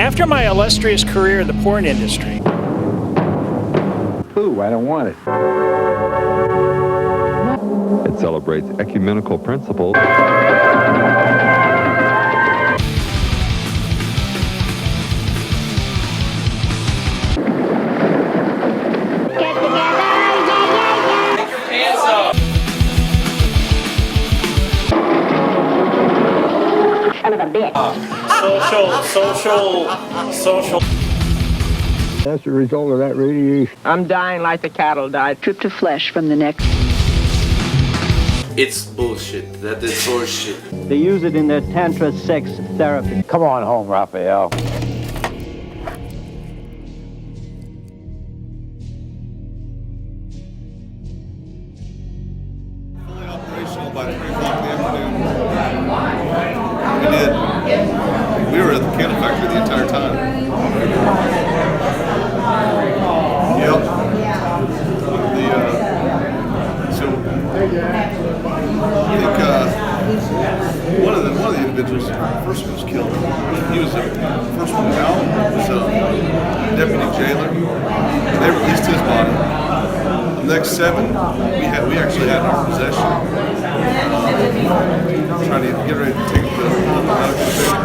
After my illustrious career in the porn industry. Ooh, I don't want it. It celebrates ecumenical principles. Son of a bitch. Social. That's the result of that radiation. I'm dying like the cattle died. Stripped of flesh from the neck. It's bullshit. That is horseshit. They use it in their tantra sex therapy. Come on home, Raphael. Operational by 3 o'clock in the afternoon. We did. We were at the candle factory the entire time. Yep. So I think one of the individuals, the first one was killed. He was the first one out. Was a deputy jailer. They released his body. The next 7, we actually had in our possession. Trying to get ready to take the medical station.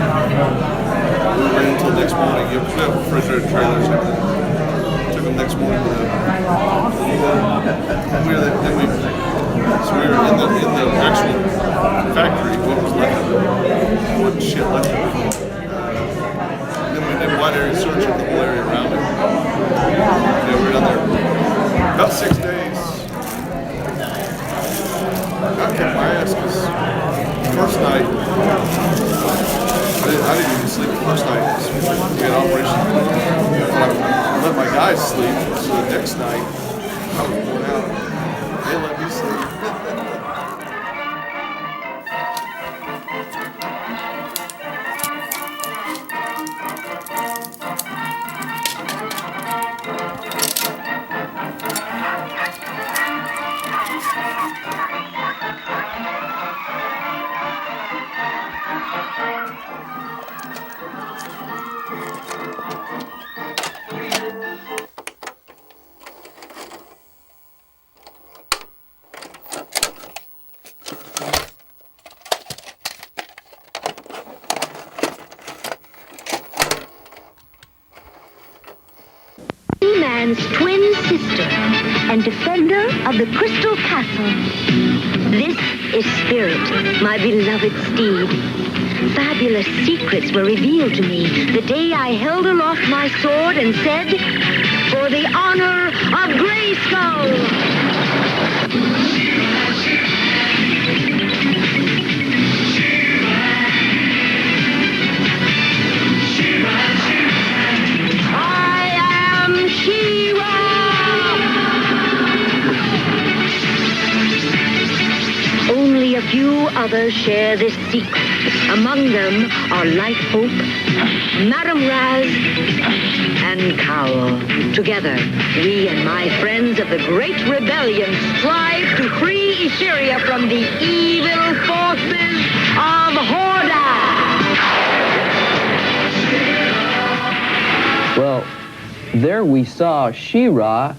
We waited until next morning. We have refrigerated trailers. Took them next morning to we were in the actual factory. What was left of it? What shit left of it? Then we did wide area search of the whole area around it. Yeah, we were down there about 6 days. I kept my ass because the first night, I didn't even sleep the first night. We had operation. I let my guys sleep, so the next night, I was worn out. They let me sleep. Man's twin sister and defender of the Crystal Castle. This is Spirit, my beloved steed. Fabulous secrets were revealed to me the day I held aloft my sword and said, "For the honor of Grayskull!" Only a few others share this secret. Among them are Light Hope, Madame Raz, and Cowl. Together, we and my friends of the Great Rebellion strive to free Etheria from the evil forces of Horda. Well, there we saw She-Ra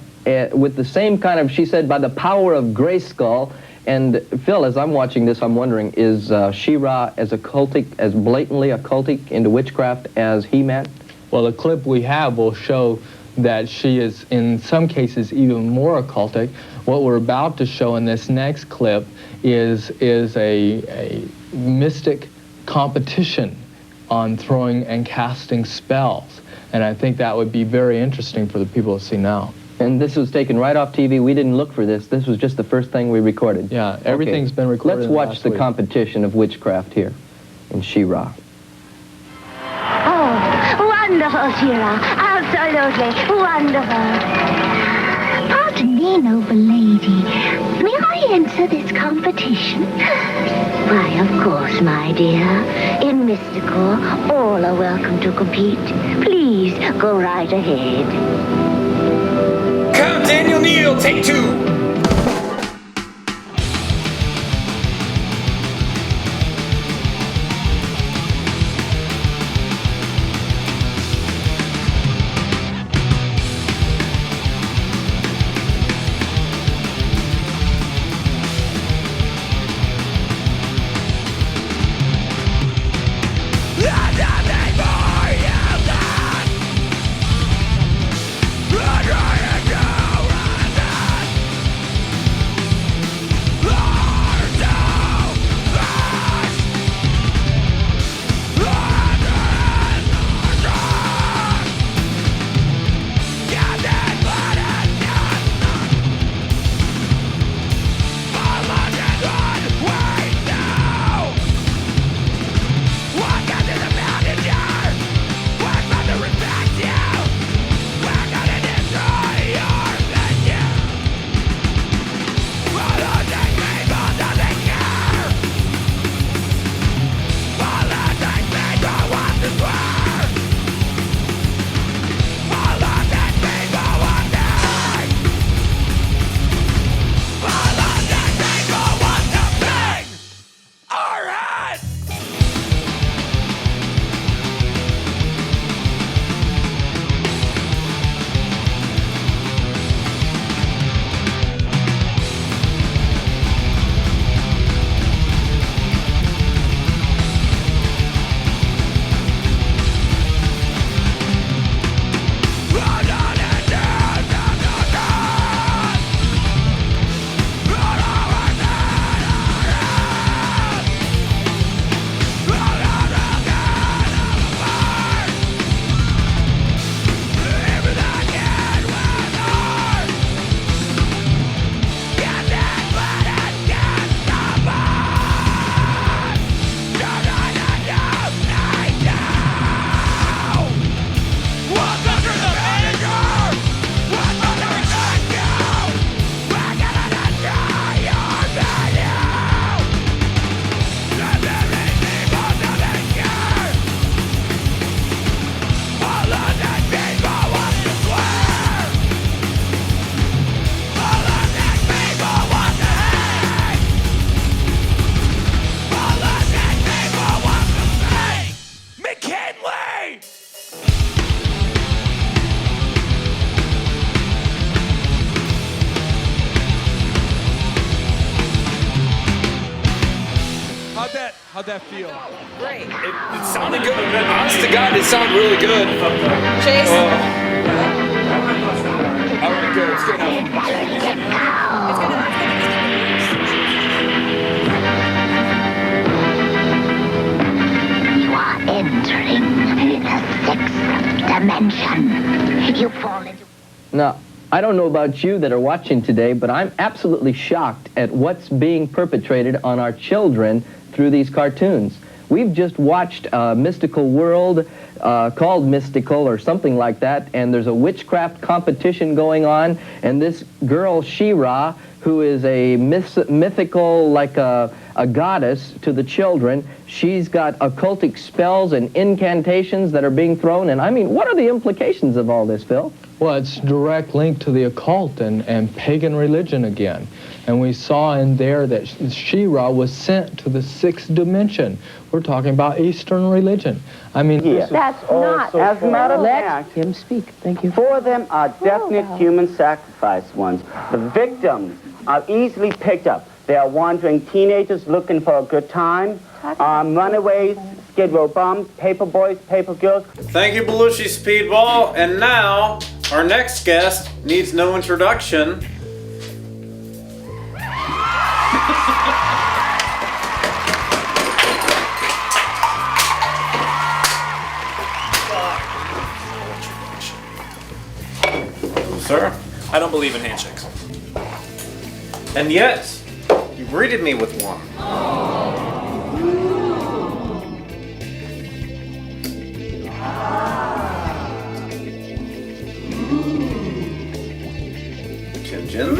with the same kind of, she said, by the power of Grayskull. And Phil, as I'm watching this, I'm wondering, is She-Ra as occultic, as blatantly occultic into witchcraft as He-Man? Well, the clip we have will show that she is, in some cases, even more occultic. What we're about to show in this next clip is a mystic competition on throwing and casting spells. And I think that would be very interesting for the people to see now. And this was taken right off TV. We didn't look for this. This was just the first thing we recorded. Yeah, everything's been recorded. Let's watch the competition of witchcraft here in She-Ra. Oh, wonderful, She-Ra. Absolutely wonderful. Pardon me, noble lady. May I enter this competition? Why, of course, my dear. In Mystical, all are welcome to compete. Please go right ahead. Come, Daniel Neal, take 2. How'd that feel? Great. It sounded good. Honest to God, it sounded really good. Chase? All right, good. It's good You are entering the sixth dimension. You fall into... Now, I don't know about you that are watching today, but I'm absolutely shocked at what's being perpetrated on our children through these cartoons. We've just watched a mystical world called Mystical or something like that, and there's a witchcraft competition going on, and this girl, She-Ra, who is a mythical, like a goddess to the children, she's got occultic spells and incantations that are being thrown, and I mean, what are the implications of all this, Phil? Well, it's direct link to the occult and pagan religion again. And we saw in there that She-Ra was sent to the sixth dimension. We're talking about Eastern religion. I mean, that's not. As a matter of fact, Let him speak. Thank you. four of them are definite human sacrifice ones. The victims are easily picked up. They are wandering teenagers looking for a good time, runaways, Skid Row bums, paper boys, paper girls. Thank you, Belushi Speedball. And now, our next guest needs no introduction. Sir? I don't believe in handshakes. And yet, you greeted me with one. Chin-chin.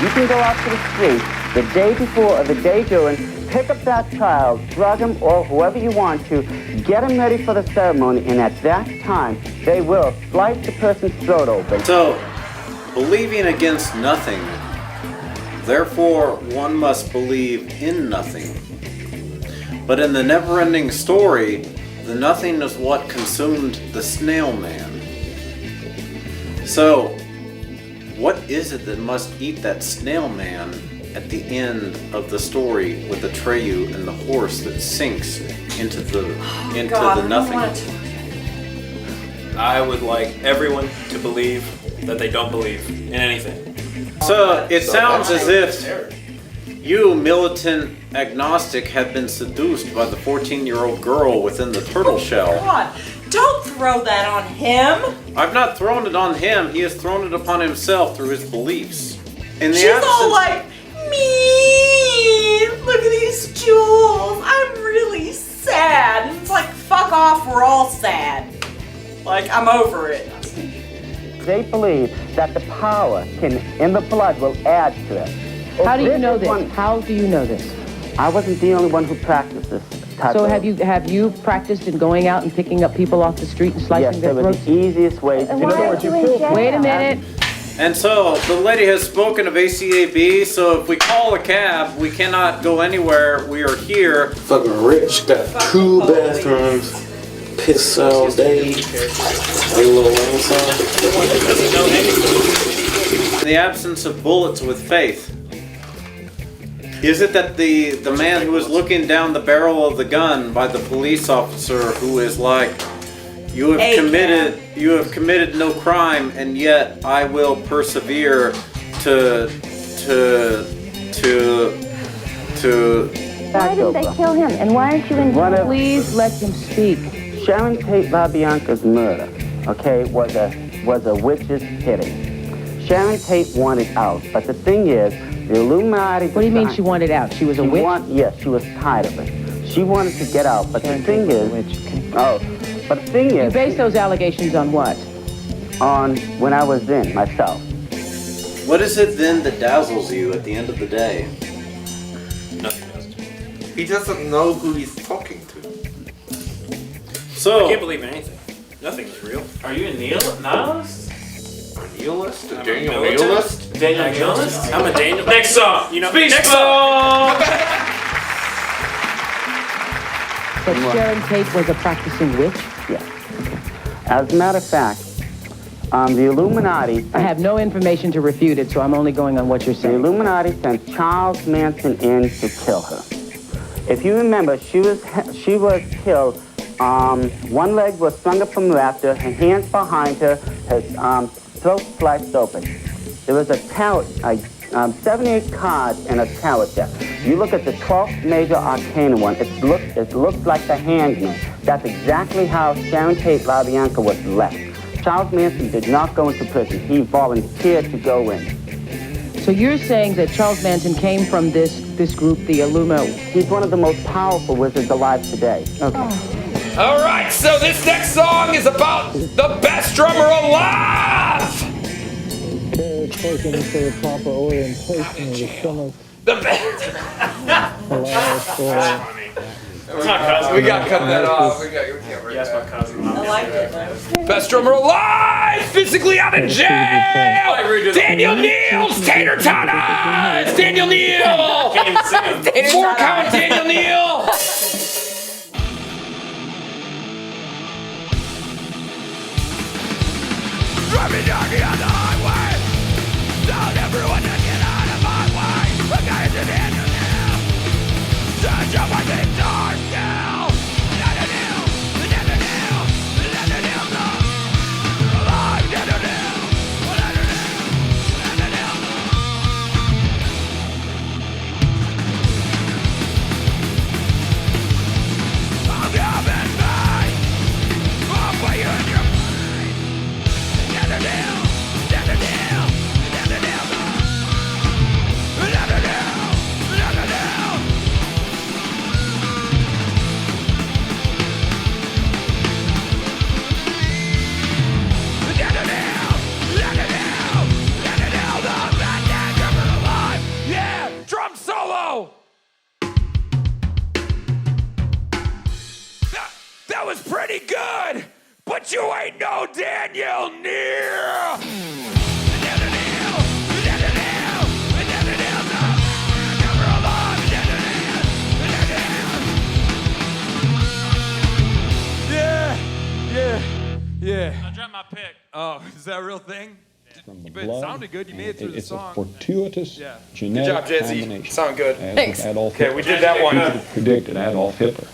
You can go out to the street the day before or the day during, pick up that child, drug him or whoever you want to, get him ready for the ceremony, and at that time, they will slice the person's throat open. So, believing against nothing, therefore one must believe in nothing. But in the never-ending story, the nothing is what consumed the snail man. So, what is it that must eat that snail man at the end of the story with Atreyu and the horse that sinks into the nothing? I would like everyone to believe that they don't believe in anything. So it sounds as if you, militant agnostic, have been seduced by the 14-year-old girl within the turtle shell. God, don't throw that on him. I've not thrown it on him. He has thrown it upon himself through his beliefs. In the She's all like, me, look at these jewels. I'm really sad. And it's like, fuck off, we're all sad. Like, I'm over it. They believe that the power in the blood will add to it. How do you know this? How do you know this? I wasn't the only one who practiced this. So have you practiced in going out and picking up people off the street and slicing their throats? Yes, that was the easiest way to do it. Wait a minute. And so, the lady has spoken of ACAB, so if we call a cab, we cannot go anywhere. We are here. Fucking rich. Got 2 bathrooms. Piss all day. A little rain song. In the absence of bullets with faith. Is it that the man who was looking down the barrel of the gun by the police officer who is like, you have committed no crime, and yet I will persevere to Why did they kill him? And why aren't you in jail? Please let him speak. Sharon Tate LaBianca's murder, okay, was a witch's hitting. Sharon Tate wanted out, but the thing is, the Illuminati... What do you mean she wanted out? She was a witch? Yes, she was tired of it. She wanted to get out, but the thing is... But the thing is... You base those allegations on what? On when I was in, myself. What is it then that dazzles you at the end of the day? Nothing does. He doesn't know who he's talking to. So... I can't believe in anything. Nothing is real. Are you a nihilist? Nihilist? I'm Daniel a militant. Nihilist? Daniel Nihilist? I'm a Daniel. Next song. You know. Next song. But Sharon Tate was a practicing witch? Yes. As a matter of fact, the Illuminati... I have no information to refute it, so I'm only going on what you're The saying. Illuminati sent Charles Manson in to kill her. If you remember, she was killed. One leg was strung up from laughter, her hands behind her, her throat sliced open. There was a tarot, 78 cards in a tarot deck. You look at the 12th major arcana one, it looks like the Hangman. That's exactly how Sharon Tate LaBianca was left. Charles Manson did not go into prison. He volunteered to go in. So you're saying that Charles Manson came from this group, the Illuma? He's one of the most powerful wizards alive today. Okay. All right, so this next song is about the best drummer alive. Spoken for the proper orientation of the stomach. The best. It's not cousin. We got to cut that off. Yes, my cousin. I liked it though. Best drummer alive, physically out of jail. Daniel Neal's Tater Tatas. Daniel Neal. Can't even see him. 4 count Daniel Neal. Driving down the highway. Tell everyone to get out of my way. I got it to Daniel Neal. Search up my big dark now. Daniel Neal. Daniel Neal. Daniel Neal. Alive. Daniel Neal. Daniel Neal. Daniel Neal. I'm giving back. I'm waiting your mind. Daniel Neal. Daniel Neal. Daniel Neal. Daniel Neal. Daniel Neal. Yeah, drum solo. That was pretty good, but you ain't no Daniel Neal. Yeah. I dropped my pick. Oh, is that a real thing? But it sounded good. You made it through the song. It's a fortuitous Good genetic job, Jesse. combination. Sound good. Thanks. Okay, we did that one. Who could have predicted Adolf Hitler?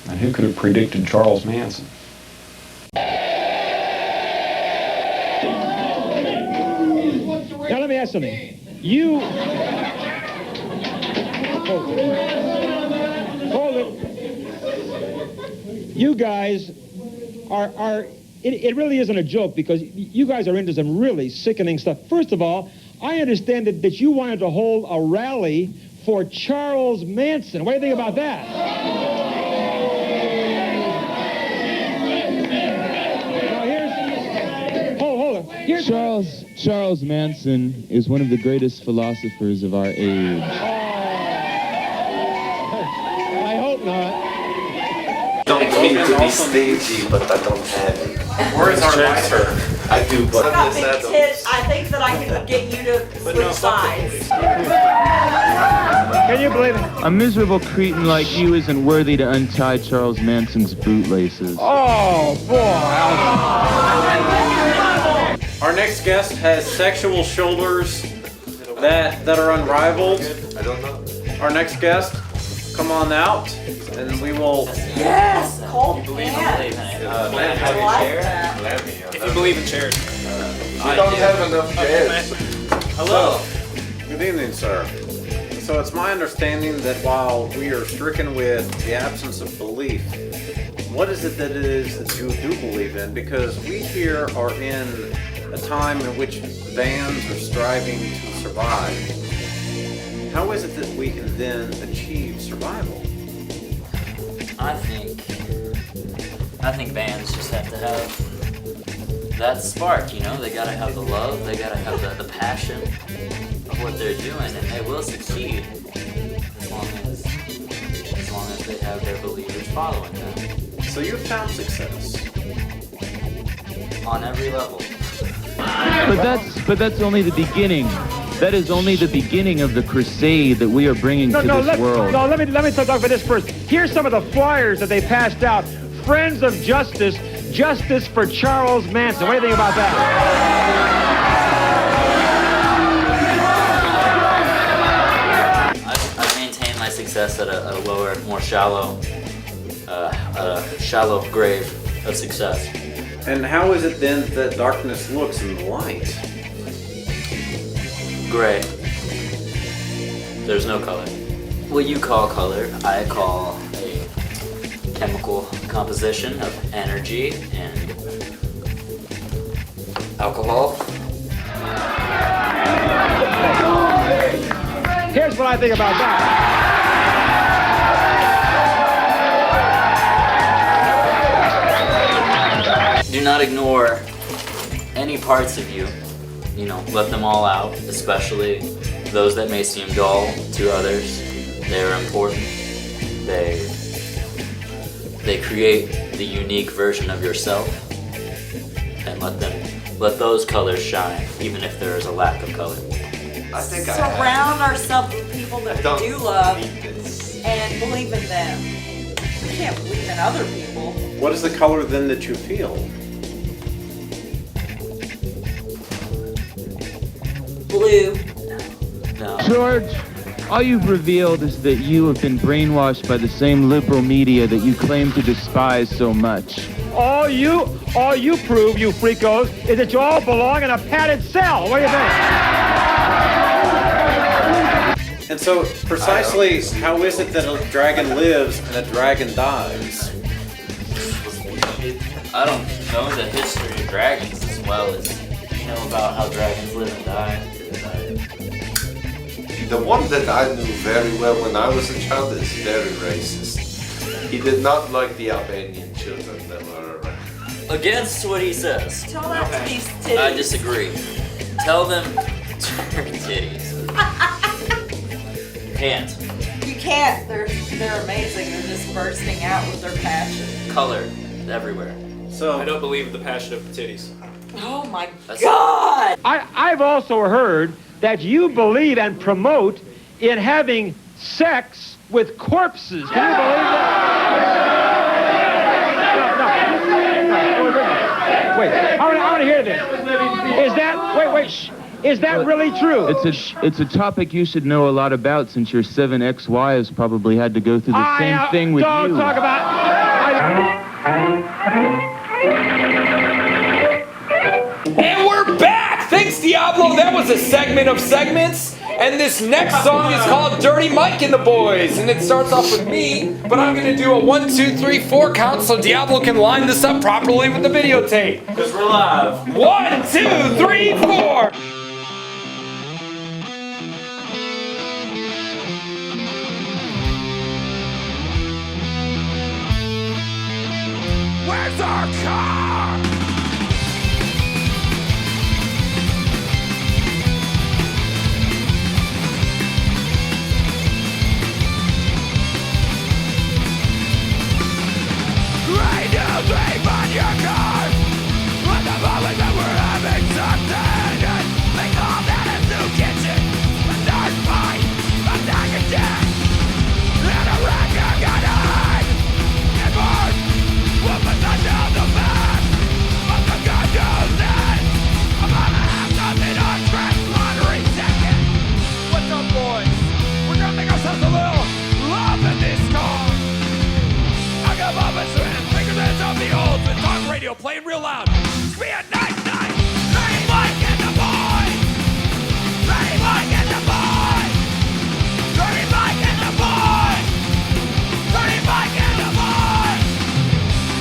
And who could have predicted Charles Manson? Now let me ask something. You... Hold it. You guys are it really isn't a joke because you guys are into some really sickening stuff. First of all, I understand that you wanted to hold a rally for Charles Manson. What do you think about that? Hold on. Charles Manson is one of the greatest philosophers of our age. I hope not. Don't mean to be stagey, but I don't have it. Where is our lighter? I do, but I got big tits. I think that I can get you to switch sides. Can you believe it? A miserable cretin like you isn't worthy to untie Charles Manson's bootlaces. Oh, boy. Our next guest has sexual shoulders that are unrivaled. I don't know. Our next guest, come on out, and we will. Yes, cold pan. If you believe in chairs. I don't have enough chairs. Hello. Good evening, sir. So it's my understanding that while we are stricken with the absence of belief, what is it that it is that you do believe in? Because we here are in a time in which bands are striving to survive. How is it that we can then achieve survival? I think bands just have to have that spark, you know? They gotta have the love, they gotta have the passion of what they're doing, and they will succeed as long as they have their believers following them. So you've found success on every level. But that's only the beginning. That is only the beginning of the crusade that we are bringing to this world. No, let me talk about this first. Here's some of the flyers that they passed out. Friends of Justice, Justice for Charles Manson. What do you think about that? I've maintained my success success at a lower, more shallow, shallow grave of success. And how is it then that darkness looks in the light? Gray. There's no color. What you call color, I call a chemical composition of energy and alcohol. Here's what I think about that. Do not ignore any parts of you. You know, let them all out, especially those that may seem dull to others. They are important. They create the unique version of yourself, and let those colors shine, even if there is a lack of color. I think surround ourselves with people that we do love and believe in them. We can't believe in other people. What is the color then that you feel? Blue. No. George, all you've revealed is that you have been brainwashed by the same liberal media that you claim to despise so much. All you prove, you freakos, is that you all belong in a padded cell. What do you think? And so, precisely, how is it that a dragon lives and a dragon dies? I don't know the history of dragons as well as you know about how dragons live and die. The one that I knew very well when I was a child is very racist. He did not like the Albanian children that were around. Against what he says. Tell that to these titties. I disagree. Tell them titties. Can't. You can't. They're amazing. They're just bursting out with their passion. Color everywhere. So I don't believe the passion of the titties. Oh my God! I've also heard that you believe and promote in having sex with corpses. Can you believe that? No. Wait, I want to hear this. Is that, shh. Is that really true? It's a topic you should know a lot about since your 7 ex-wives probably had to go through the same thing with you. Don't talk about... And we're back! Thanks, Diablo. That was a segment of segments. And this next song is called Dirty Mike and the Boys. And it starts off with me, but I'm going to do a 1, 2, 3, 4 count so Diablo can line this up properly with the videotape. Because we're live. 1, 2, 3, 4. Where's our car? Rain to sleep on your car. At the moment that we're having something, they call that a new kitchen. A dark fight, a dark death, and a record got hide and burn. We'll put that down the back of the gun goes in. I'm gonna have nothing on track lottery second. What's up, boys? We're gonna make ourselves a little love in this car. I got Bubba's and fingernails on the old and talk radio playing real loud. It's be a nice night. Dirty Mike and the boys. Dirty Mike and the boys. Dirty Mike and the boys. Dirty Mike and the boys.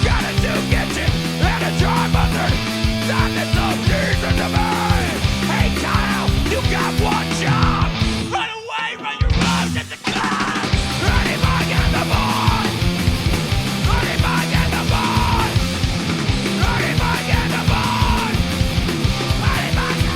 Got a new kitchen and a dry buzzard. Time to throw Jesus to me. Hey Kyle, you got one job. Run away, run your mouth at the club. Dirty Mike and the boys. Dirty Mike and the boys. Dirty Mike and the boys. Dirty Mike and the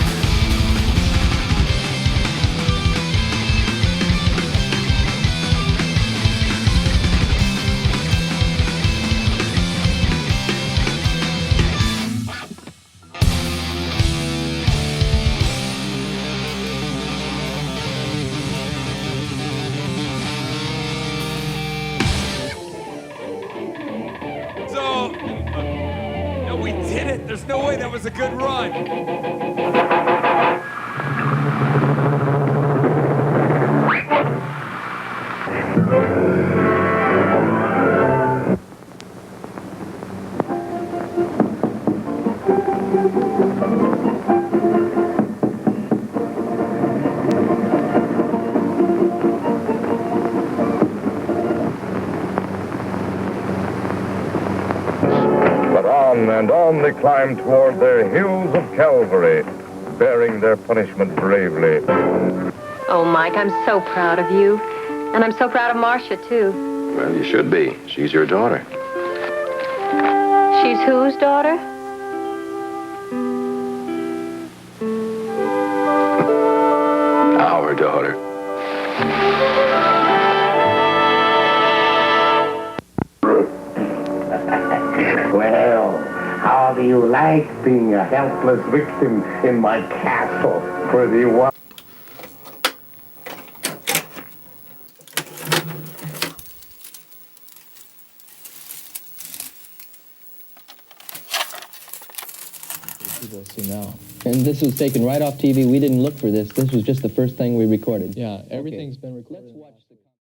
So, no, we did it. There's no way that was a good run. and on they climbed toward their hills of Calvary, bearing their punishment bravely. Oh, Mike, I'm so proud of you. And I'm so proud of Marcia, too. Well, you should be. She's your daughter. She's whose daughter? Our daughter. Well, how do you like being a helpless victim in my castle, pretty one? People see now. And this was taken right off TV. We didn't look for this. This was just the first thing we recorded. Yeah, everything's been recorded. Let's watch.